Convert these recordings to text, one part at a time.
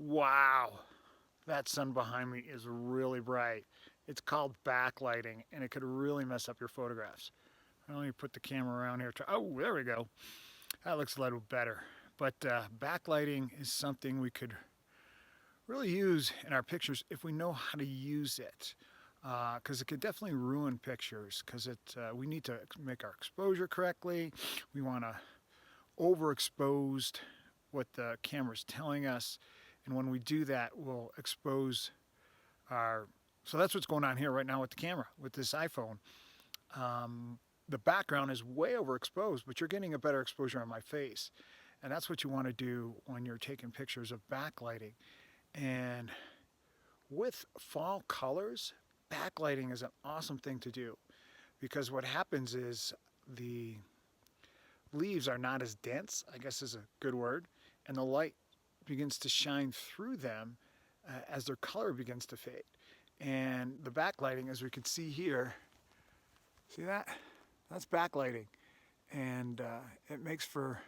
Wow, that sun behind me is really bright. It's called backlighting, and it could really mess up your photographs. Let me put the camera around here. Oh, there we go. That looks a little better. But backlighting is something we could really use in our pictures if we know how to use it. Because it could definitely ruin pictures. Because we need to make our exposure correctly. We want to overexposed what the camera's telling us, and when we do that, we'll expose our. So that's what's going on here right now with the camera, with this iPhone. The background is way overexposed, but you're getting a better exposure on my face, and that's what you want to do when you're taking pictures of backlighting. And with fall colors, backlighting is an awesome thing to do because what happens is the leaves are not as dense, I guess is a good word, and the light begins to shine through them as their color begins to fade. And the backlighting, as we can see here, see that? That's backlighting, and it makes for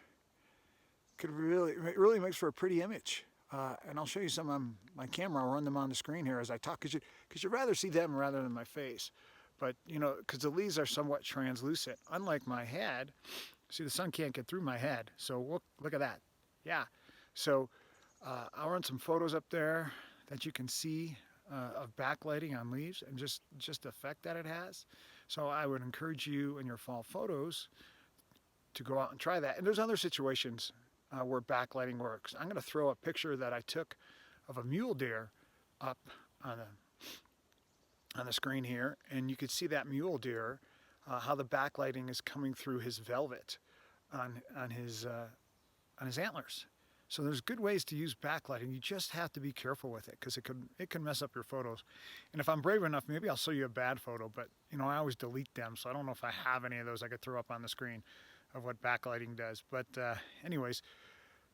it really makes for a pretty image. And I'll show you some on my camera. I'll run them on the screen here as I talk, because you'd rather see them rather than my face. But you know, because the leaves are somewhat translucent, unlike my head. See, the sun can't get through my head, so look at that. Yeah, so I'll run some photos up there that you can see of backlighting on leaves and just the effect that it has. So I would encourage you in your fall photos to go out and try that. And there's other situations where backlighting works. I'm going to throw a picture that I took of a mule deer up on the screen here, and you could see that mule deer, how the backlighting is coming through his velvet on his antlers. So there's good ways to use backlighting. You just have to be careful with it because it can mess up your photos. And if I'm brave enough, maybe I'll show you a bad photo. But you know, I always delete them, so I don't know if I have any of those I could throw up on the screen of what backlighting does. But anyways,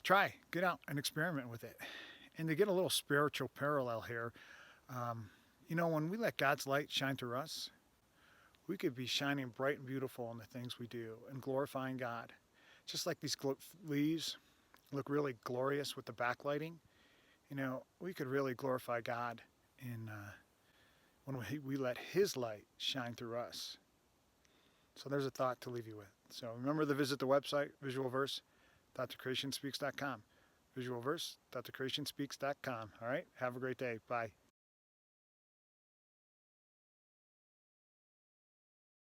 get out and experiment with it. And to get a little spiritual parallel here, you know, when we let God's light shine through us, we could be shining bright and beautiful in the things we do and glorifying God. Just like these leaves look really glorious with the backlighting, you know, we could really glorify God in when we let His light shine through us. So there's a thought to leave you with. So remember to visit the website, visualverse.thecreationspeaks.com. Visualverse.thecreationspeaks.com. All right, have a great day. Bye.